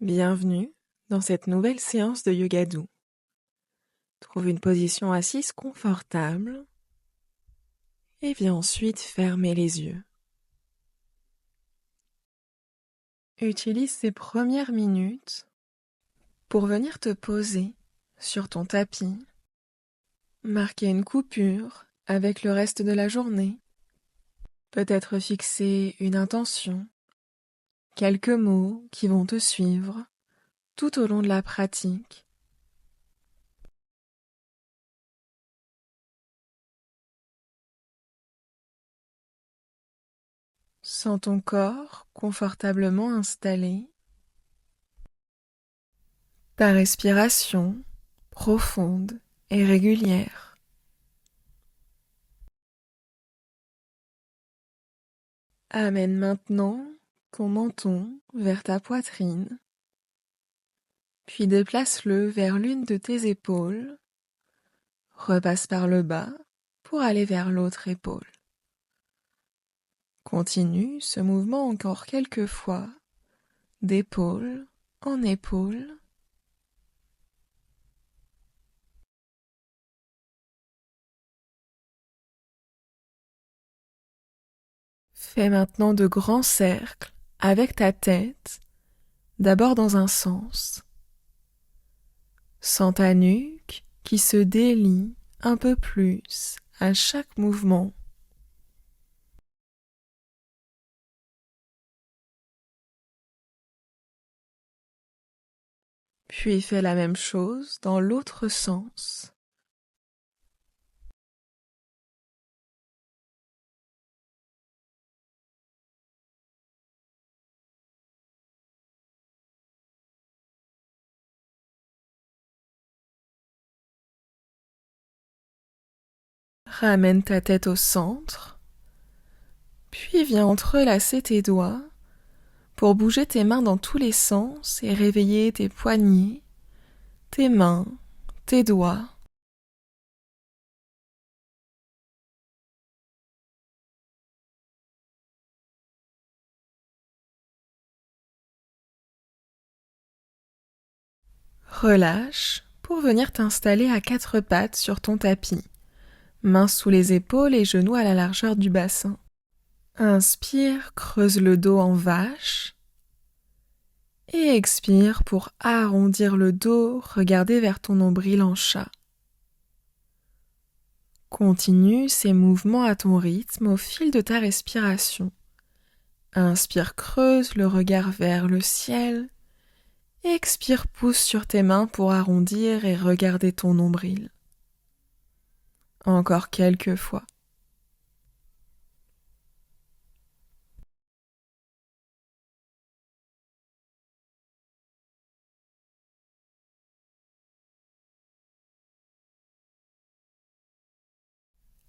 Bienvenue dans cette nouvelle séance de yoga doux. Trouve une position assise confortable et viens ensuite fermer les yeux. Utilise ces premières minutes pour venir te poser sur ton tapis, marquer une coupure avec le reste de la journée, peut-être fixer une intention, quelques mots qui vont te suivre tout au long de la pratique. Sens ton corps confortablement installé, ta respiration profonde et régulière. Amène maintenant ton menton vers ta poitrine, puis déplace-le vers l'une de tes épaules. Repasse par le bas pour aller vers l'autre épaule. Continue ce mouvement encore quelques fois, d'épaule en épaule. Fais maintenant de grands cercles avec ta tête, d'abord dans un sens. Sens ta nuque qui se délie un peu plus à chaque mouvement. Puis fais la même chose dans l'autre sens. Ramène ta tête au centre, puis viens entrelacer tes doigts pour bouger tes mains dans tous les sens et réveiller tes poignets, tes mains, tes doigts. Relâche pour venir t'installer à quatre pattes sur ton tapis, mains sous les épaules et genoux à la largeur du bassin. Inspire, creuse le dos en vache. Et expire pour arrondir le dos, regarder vers ton nombril en chat. Continue ces mouvements à ton rythme au fil de ta respiration. Inspire, creuse le regard vers le ciel. Expire, pousse sur tes mains pour arrondir et regarder ton nombril. Encore quelques fois.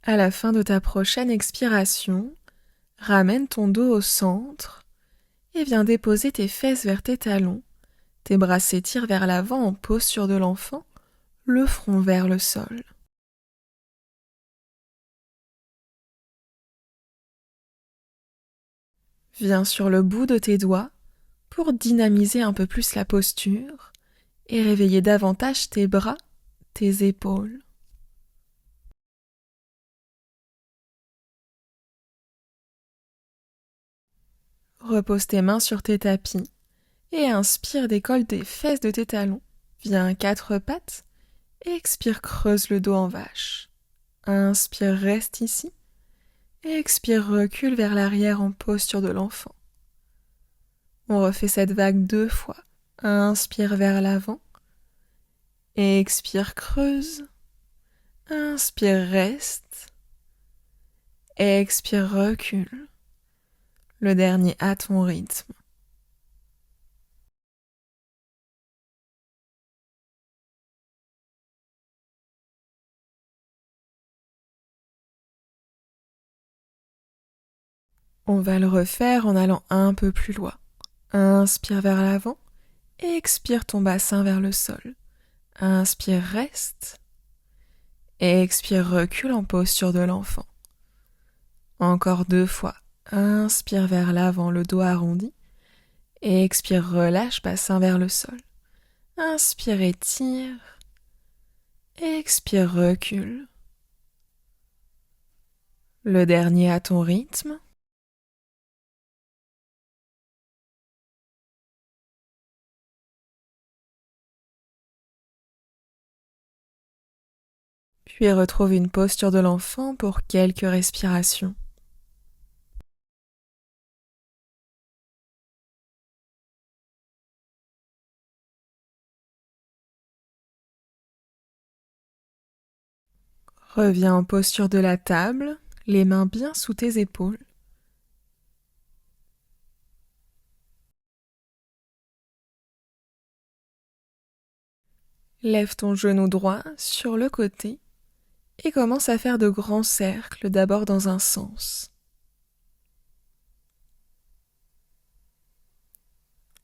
À la fin de ta prochaine expiration, ramène ton dos au centre et viens déposer tes fesses vers tes talons. Tes bras s'étirent vers l'avant en posture de l'enfant, le front vers le sol. Viens sur le bout de tes doigts pour dynamiser un peu plus la posture et réveiller davantage tes bras, tes épaules. Repose tes mains sur tes tapis et inspire, décolle tes fesses de tes talons. Viens à quatre pattes et expire, creuse le dos en vache. Inspire, reste ici. Et expire, recule vers l'arrière en posture de l'enfant. On refait cette vague 2 fois. Inspire vers l'avant. Expire, creuse. Inspire, reste. Expire, recule. Le dernier à ton rythme. On va le refaire en allant un peu plus loin. Inspire vers l'avant. Expire ton bassin vers le sol. Inspire, reste. Expire, recule en posture de l'enfant. Encore 2 fois. Inspire vers l'avant, le dos arrondi. Et expire, relâche, bassin vers le sol. Inspire, étire. Expire, recule. Le dernier à ton rythme. Puis retrouve une posture de l'enfant pour quelques respirations. Reviens en posture de la table, les mains bien sous tes épaules. Lève ton genou droit sur le côté et commence à faire de grands cercles, d'abord dans un sens.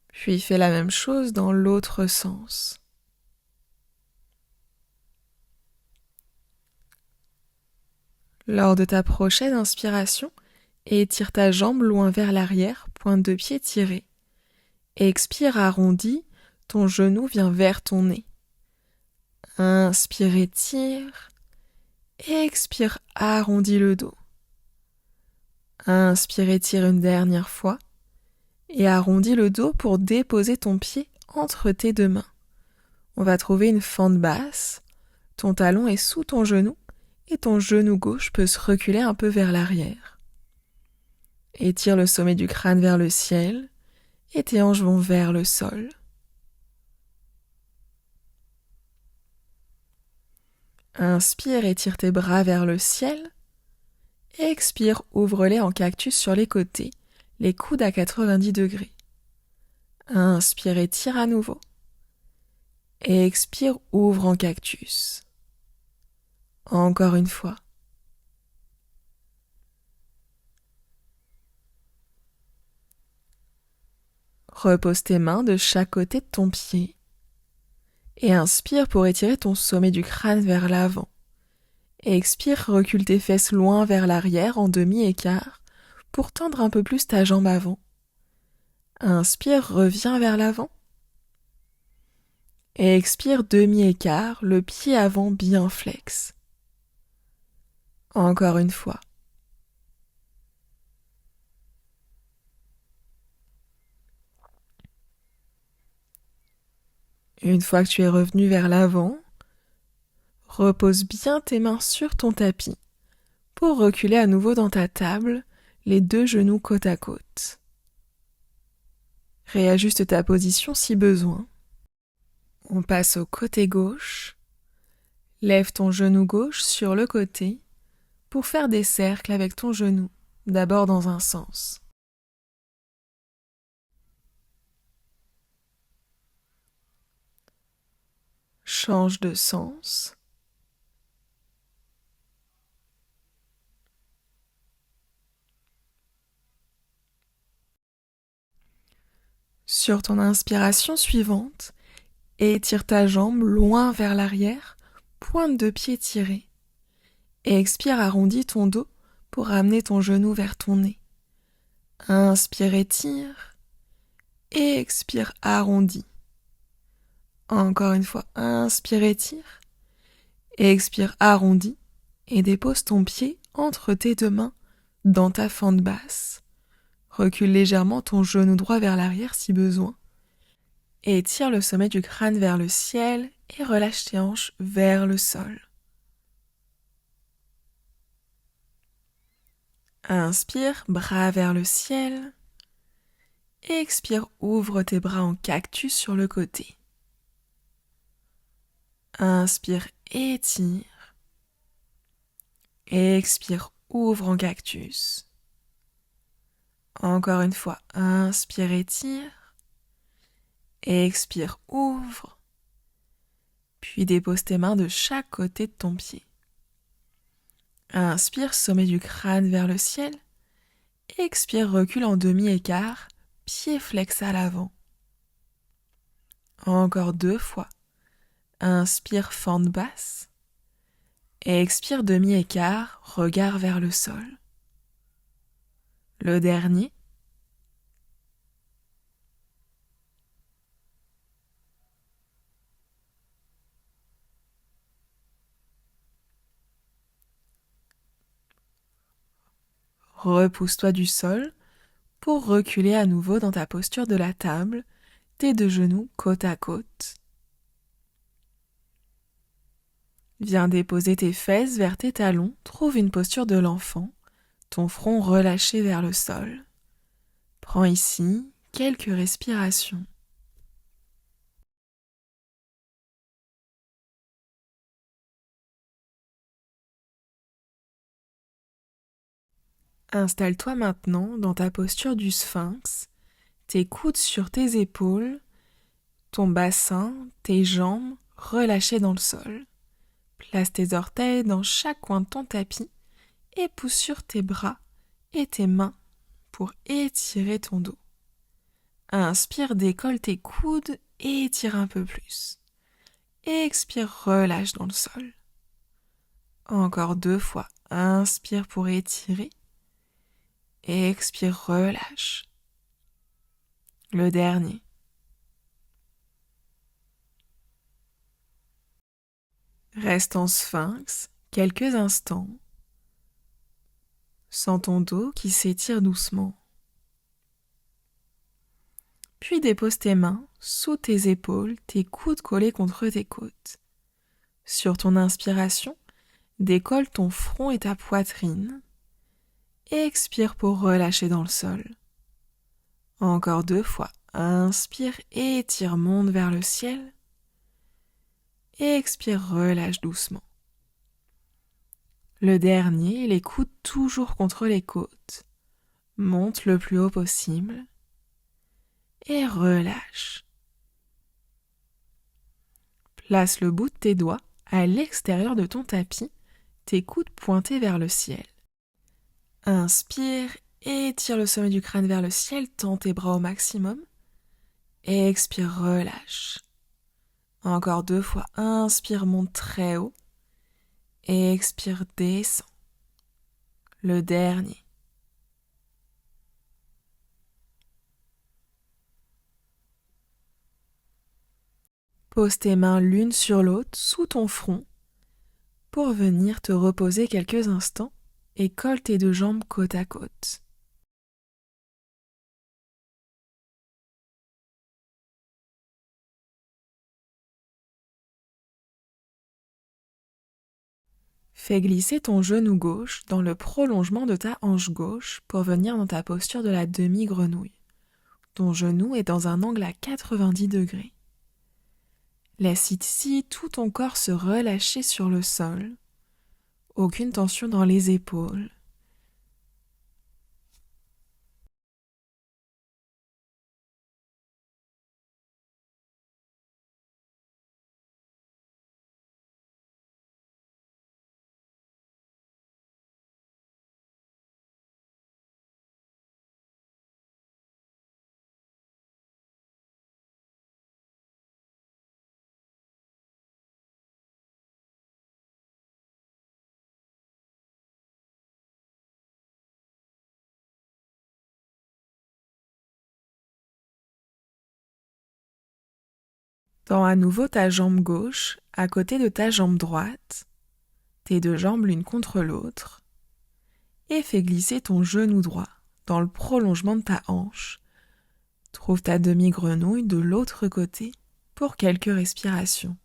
Puis fais la même chose dans l'autre sens. Lors de ta prochaine inspiration, étire ta jambe loin vers l'arrière, pointe de pied tirée. Expire, arrondi, ton genou vient vers ton nez. Inspire, étire. Expire, arrondis le dos. Inspire, étire une dernière fois. Et arrondis le dos pour déposer ton pied entre tes deux mains. On va trouver une fente basse. Ton talon est sous ton genou et ton genou gauche peut se reculer un peu vers l'arrière. Étire le sommet du crâne vers le ciel et tes hanches vont vers le sol. Inspire, étire tes bras vers le ciel. Expire, ouvre-les en cactus sur les côtés, les coudes à 90 degrés. Inspire, étire à nouveau. Expire, ouvre en cactus. Encore une fois. Repose tes mains de chaque côté de ton pied et inspire pour étirer ton sommet du crâne vers l'avant. Expire, recule tes fesses loin vers l'arrière en demi-écart pour tendre un peu plus ta jambe avant. Inspire, reviens vers l'avant. Expire, demi-écart, le pied avant bien flex. Encore une fois. Une fois que tu es revenu vers l'avant, repose bien tes mains sur ton tapis pour reculer à nouveau dans ta table, les deux genoux côte à côte. Réajuste ta position si besoin. On passe au côté gauche. Lève ton genou gauche sur le côté pour faire des cercles avec ton genou, d'abord dans un sens. Change de sens. Sur ton inspiration suivante, étire ta jambe loin vers l'arrière, pointe de pied tirée. Et expire, arrondis ton dos pour ramener ton genou vers ton nez. Inspire, étire. Et expire, arrondis. Encore une fois, inspire, étire. Et expire, arrondis. Et dépose ton pied entre tes deux mains dans ta fente basse. Recule légèrement ton genou droit vers l'arrière si besoin. Et tire le sommet du crâne vers le ciel et relâche tes hanches vers le sol. Inspire, bras vers le ciel. Expire, ouvre tes bras en cactus sur le côté. Inspire, étire. Expire, ouvre en cactus. Encore une fois, inspire, étire. Expire, ouvre. Puis dépose tes mains de chaque côté de ton pied. Inspire, sommet du crâne vers le ciel. Expire, recule en demi-écart, pied flex à l'avant. Encore 2 fois. Inspire, fente basse. Expire, demi-écart, regard vers le sol. Le dernier. Repousse-toi du sol pour reculer à nouveau dans ta posture de la table, tes deux genoux côte à côte. Viens déposer tes fesses vers tes talons, trouve une posture de l'enfant, ton front relâché vers le sol. Prends ici quelques respirations. Installe-toi maintenant dans ta posture du sphinx, tes coudes sur tes épaules, ton bassin, tes jambes relâchées dans le sol. Place tes orteils dans chaque coin de ton tapis et pousse sur tes bras et tes mains pour étirer ton dos. Inspire, décolle tes coudes et étire un peu plus. Expire, relâche dans le sol. Encore 2 fois. Inspire pour étirer. Expire, relâche. Le dernier. Reste en sphinx quelques instants. Sens ton dos qui s'étire doucement. Puis dépose tes mains sous tes épaules, tes coudes collés contre tes côtes. Sur ton inspiration, décolle ton front et ta poitrine. Expire pour relâcher dans le sol. Encore 2 fois. Inspire, étire, monte vers le ciel. Expire, relâche doucement. Le dernier, les coudes toujours contre les côtes. Monte le plus haut possible. Et relâche. Place le bout de tes doigts à l'extérieur de ton tapis, tes coudes pointés vers le ciel. Inspire, étire le sommet du crâne vers le ciel, tends tes bras au maximum. Expire, relâche. Encore 2 fois. Inspire, monte très haut. Expire, descend. Le dernier. Pose tes mains l'une sur l'autre sous ton front pour venir te reposer quelques instants et colle tes 2 jambes côte à côte. Fais glisser ton genou gauche dans le prolongement de ta hanche gauche pour venir dans ta posture de la demi-grenouille. Ton genou est dans un angle à 90 degrés. Laisse ici tout ton corps se relâcher sur le sol. Aucune tension dans les épaules. Tends à nouveau ta jambe gauche à côté de ta jambe droite, tes 2 jambes l'une contre l'autre, et fais glisser ton genou droit dans le prolongement de ta hanche. Trouve ta demi-grenouille de l'autre côté pour quelques respirations.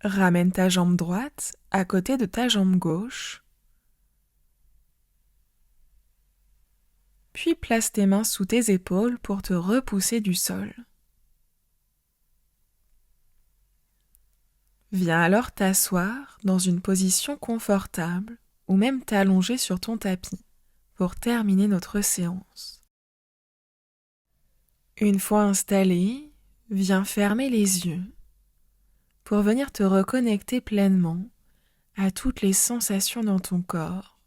Ramène ta jambe droite à côté de ta jambe gauche, puis place tes mains sous tes épaules pour te repousser du sol. Viens alors t'asseoir dans une position confortable ou même t'allonger sur ton tapis pour terminer notre séance. Une fois installé, viens fermer les yeux pour venir te reconnecter pleinement à toutes les sensations dans ton corps.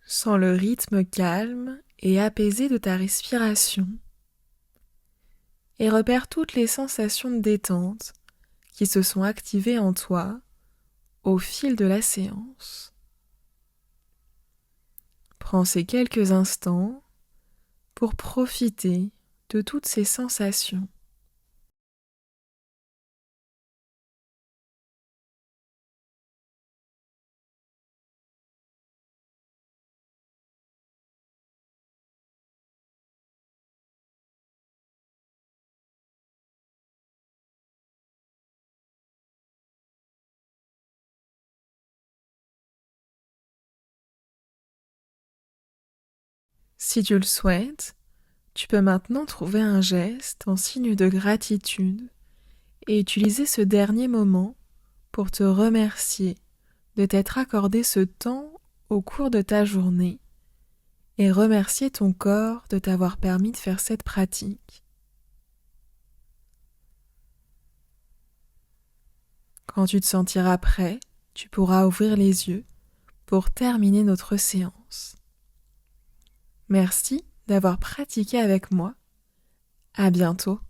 Sens le rythme calme et apaisé de ta respiration et repère toutes les sensations de détente qui se sont activées en toi au fil de la séance. Prends ces quelques instants pour profiter de toutes ces sensations. Si tu le souhaites, tu peux maintenant trouver un geste en signe de gratitude et utiliser ce dernier moment pour te remercier de t'être accordé ce temps au cours de ta journée et remercier ton corps de t'avoir permis de faire cette pratique. Quand tu te sentiras prêt, tu pourras ouvrir les yeux pour terminer notre séance. Merci d'avoir pratiqué avec moi. À bientôt.